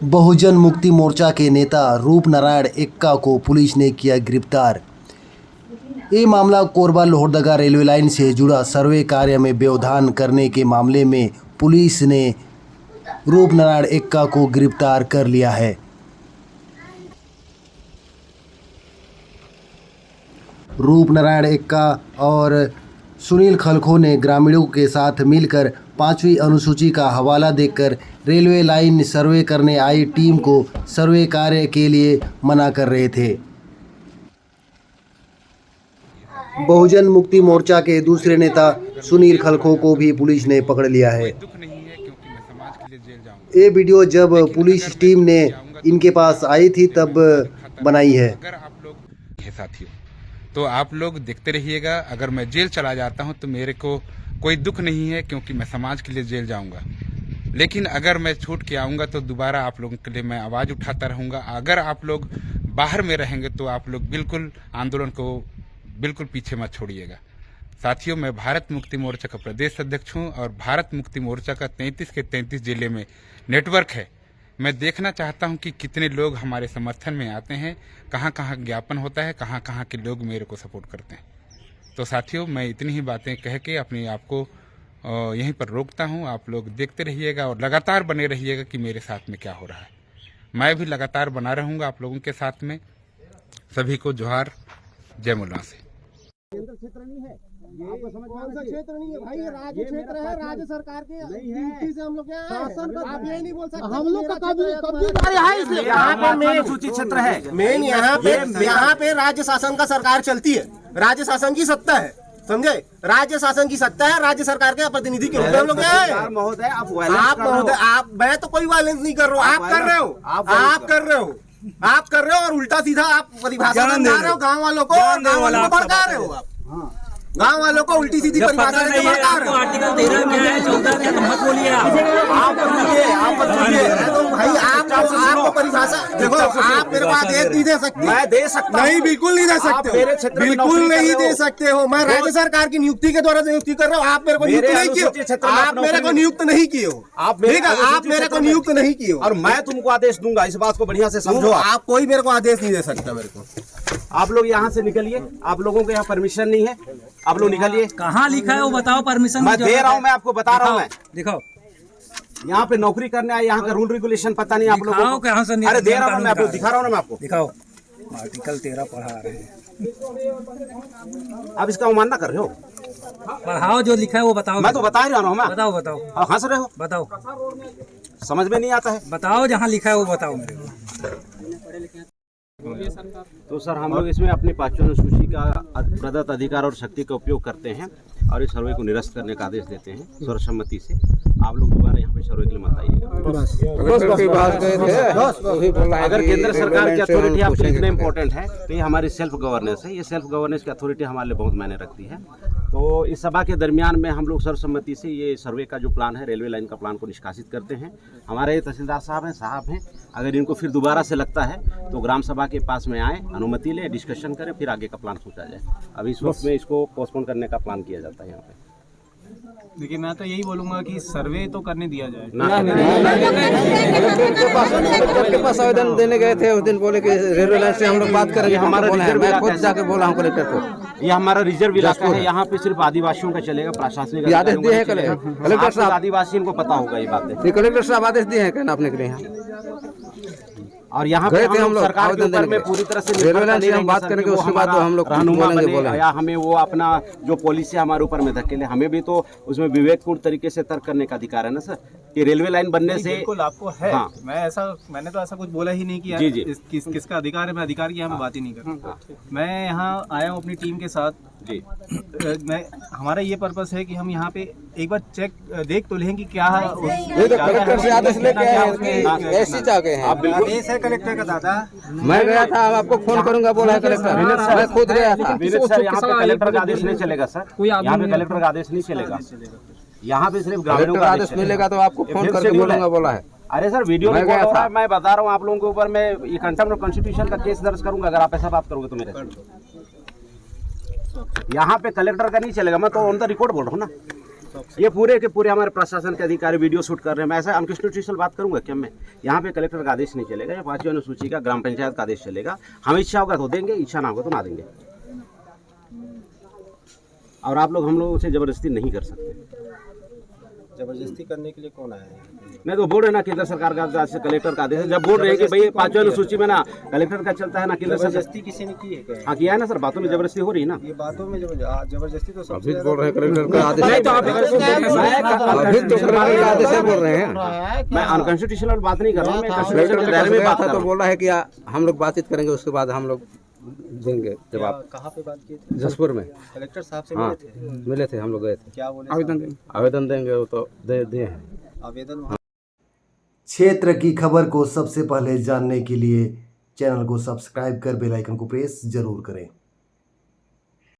बहुजन मुक्ति मोर्चा के नेता रूपनारायण एक्का को पुलिस ने किया गिरफ्तार। ये मामला कोरबा लोहरदगा रेलवे लाइन से जुड़ा सर्वे कार्य में व्यवधान करने के मामले में पुलिस ने रूपनारायण एक्का को गिरफ्तार कर लिया है। रूपनारायण एक्का और सुनील खलखो ने ग्रामीणों के साथ मिलकर 5वीं अनुसूची का हवाला देकर रेलवे लाइन सर्वे करने आई टीम को सर्वे कार्य के लिए मना कर रहे थे। बहुजन मुक्ति मोर्चा के दूसरे नेता सुनील खलखो को भी पुलिस ने पकड़ लिया है। ये वीडियो जब पुलिस टीम ने इनके पास आई थी तब बनाई है। अगर आप लोग साथियों तो आप लोग देखते रहिएगा। अगर मैं जेल चला जाता हूं तो मेरे को कोई दुख नहीं है, क्योंकि मैं समाज के लिए जेल जाऊंगा। लेकिन अगर मैं छूट के आऊंगा तो दोबारा आप लोगों के लिए मैं आवाज़ उठाता रहूंगा। अगर आप लोग बाहर में रहेंगे तो आप लोग बिल्कुल आंदोलन को बिल्कुल पीछे मत छोड़िएगा। साथियों, मैं भारत मुक्ति मोर्चा का प्रदेश अध्यक्ष हूं और भारत मुक्ति मोर्चा का 33 के 33 जिले में नेटवर्क है। मैं देखना चाहता हूं कि कितने लोग हमारे समर्थन में आते हैं, कहां कहां ज्ञापन होता है, कहां कहां के लोग मेरे को सपोर्ट करते हैं। तो साथियों, मैं इतनी ही बातें कह के अपने आप को यहीं पर रोकता हूं। आप लोग देखते रहिएगा और लगातार बने रहिएगा कि मेरे साथ में क्या हो रहा है। मैं भी लगातार बना रहूंगा आप लोगों के साथ में। सभी को जोहार, जय मुल्ला से। क्षेत्र नहीं है ये, कौन सा क्षेत्र नहीं है भाई? ये राज्य क्षेत्र है, राज्य सरकार के ड्यूटी से हम लोग शासन। आप ये नहीं बोल सकते हम लोग का कभी यहाँ पे मेन सूची क्षेत्र है। मेन यहाँ पे राज्य शासन का सरकार चलती है, राज्य शासन की सत्ता है, समझे? राज्य शासन की सत्ता है, राज्य सरकार के प्रतिनिधि के रूप में हम लोग महोदय। आप मैं तो कोई वायलेंस नहीं कर रहा हूँ, आप कर रहे हो, आप कर रहे हो और उल्टा सीधा आप परिभाषा बना रहे हो। गाँव वालों को भड़का रहे हो, आप गाँव वालों को उल्टी सीधी परिभाषा भड़का रहे हो। आर्टिकल 13 क्या है, 14 क्या, मत बोलिए आप भाई आपको परिभाषा देखो। आप मेरे को आदेश नहीं दे सकते। मैं दे सकता नहीं, बिल्कुल नहीं दे सकते, बिल्कुल नहीं दे सकते हो। मैं राज्य सरकार की नियुक्ति के द्वारा नियुक्ति कर रहा हूँ। आप मेरे को नियुक्त नहीं किए, आप मेरे को नियुक्त नहीं किए हो, आप मेरे को नियुक्त नहीं किए हो और मैं तुमको आदेश दूंगा। इस बात को बढ़िया से समझो। आप कोई मेरे को आदेश नहीं दे सकता मेरे को। आप लोग यहाँ से निकलिए, आप लोगों के यहाँ परमिशन नहीं है, आप लोग निकलिए। कहाँ लिखा है वो बताओ। परमिशन मैं दे रहा हूँ, मैं आपको बता रहा हूँ। मैं दिखाओ, यहाँ पे नौकरी करने आए, यहाँ का रूल रेगुलेशन पता नहीं आप लोगों को। कहाँ से? अरे दे रहा हूँ मैं, आपको दिखा रहा हूँ ना, मैं आपको दिखाओ। आर्टिकल 13 पढ़ा रहे हैं, आप इसका अवमानना कर रहे हो। पढ़ाओ जो लिखा है वो बताओ। मैं तो बता ही रहा हूँ। मैं बताओ बताओ। हंस रहे हो, बताओ, समझ में नहीं आता है। बताओ जहाँ लिखा है वो बताओ मेरे को। तो सर, हम लोग इसमें अपनी 5वीं अनुसूची का प्रदत्त अधिकार और शक्ति का उपयोग करते हैं और इस सर्वे को निरस्त करने का आदेश देते हैं सर्वसम्मति से। आप लोग दोबारा यहाँ पे सर्वे के लिए मत आइएगा। अगर केंद्र सरकार की अथॉरिटी आपके लिए इतना इम्पोर्टेंट है तो ये हमारी सेल्फ गवर्नेंस है। ये सेल्फ गवर्नेंस की अथॉरिटी हमारे लिए बहुत मायने रखती है। तो इस सभा के दरमियान में हम लोग सर्वसम्मति से ये सर्वे का जो प्लान है, रेलवे लाइन का प्लान को निष्कासित करते हैं। हमारे तहसीलदार साहब हैं, अगर इनको फिर दोबारा से लगता है तो ग्राम सभा के पास में आए, अनुमति ले, डिस्कशन करें, फिर आगे का प्लान सोचा जाए। अभी इस वक्त में इसको पोस्टपोन करने का प्लान किया जाता है यहाँ पे। देखिए, मैं तो यही बोलूंगा कि सर्वे तो करने दिया जाए। कलेक्टर के पास आवेदन देने गए थे उस दिन, बोले कि रेलवे लाइन से हम लोग बात करेंगे। हमारा रिजर्व इलाका, खुद जाके बोला हूँ कलेक्टर को, ये हमारा रिजर्व इलाका है, यहाँ पे सिर्फ आदिवासियों का चलेगा। प्रशासनिक आदेश दिए हैं कलेक्टर साहब, आदिवासी इनको पता होगा ये बातें। कलेक्टर साहब आदेश दिए हैं कहना अपने के लिए यहाँ। और यहाँ पे हम लोग सरकार के ऊपर में पूरी तरह से रेलवे लाइन से हम बात करेंगे, उसके बाद तो हम लोग बोले या हमें वो अपना जो पॉलिसी हमारे ऊपर में धकेले। हमें भी तो उसमें विवेकपूर्ण तरीके से तर्क करने का अधिकार है ना सर, कि रेलवे लाइन बनने से। बिल्कुल आपको है। हाँ। मैंने तो ऐसा कुछ बोला ही नहीं किया। जी। किसका अधिकार है, मैं अधिकार की यहाँ पे बात ही नहीं करता। मैं यहाँ आया हूँ अपनी टीम के साथ जी। हमारा ये पर्पस है कि हम यहाँ पे एक बार देख तो लें कि क्या कलेक्टर से आदेश लेके ऐसी चाह गए हैं। आदेश है कलेक्टर का दादा। मैं गया था, आपको फोन करूंगा बोला कलेक्टर, मैं खुद गया था। सर, यहाँ पे कलेक्टर का आदेश नहीं चलेगा सर, यहाँ पे कलेक्टर का आदेश नहीं चलेगा। यहाँ पे सिर्फ ग्रामीणों का आदेश मिलेगा तो आपको फोन करके बोलूंगा बोला है। अरे सर, वीडियो रिकॉर्ड हो रहा है, मैं बता रहा हूँ आप लोगों के ऊपर। मैं ये कंटेम्प्ट ऑफ कॉन्स्टिट्यूशन का केस दर्ज करूंगा अगर आप ऐसा बात करोगे तो मेरे से। यहाँ पे कलेक्टर का नहीं चलेगा, मैं तो ऑन द रिकॉर्ड बोल रहा हूँ ना। ये पूरे के पूरे हमारे प्रशासन के अधिकारी वीडियो शूट कर रहे हैं। मैं ऐसा अनकॉन्स्टिट्यूशनल बात करूंगा क्या? मैं यहाँ पे कलेक्टर का आदेश नहीं चलेगा, या 5वीं अनुसूची का ग्राम पंचायत का आदेश चलेगा। हम इच्छा होगा तो देंगे, इच्छा ना होगा तो ना देंगे। और आप लोग हम लोगों से जबरदस्ती नहीं कर सकते। जबरदस्ती करने के लिए कौन आया है? मैं तो बोल रहे ना केंद्र सरकार का कलेक्टर का आदेश है। जब बोल रहे हैं कि भाई 5वीं अनुसूची में ना कलेक्टर का चलता है ना केंद्र सरकार। जबरदस्ती किसी ने की है क्या? हाँ किया है ना सर, बातों में जबरदस्ती हो रही है ना। ये बातों में जबरदस्ती तो सबसे अभी बोल रहे हैं कलेक्टर का आदेश, नहीं तो आप अभी तो कलेक्टर का आदेश से बोल रहे हैं। मैं अनकॉन्स्टिट्यूशनल बात नहीं कर रहा हूँ, मैं कलेक्टर कॉन्स्टिट्यूशनल के दायरे पास में गया बात था कर तो रहा हूँ। बोल रहा है कि हम लोग बातचीत करेंगे, उसके बाद हम लोग देंगे जवाब। कहाँ पे बात की थी? जसपुर में कलेक्टर साहब से हाँ मिले थे? मिले थे, हम लोग गए थे। क्या बोले? आवेदन देंगे, वो तो दे दिए हैं आवेदन वहाँ क्षेत्र की खबर को सबसे पहले जानने के लिए चैनल को सब्सक्राइब कर बेल आइकन को प्रेस जरूर करें।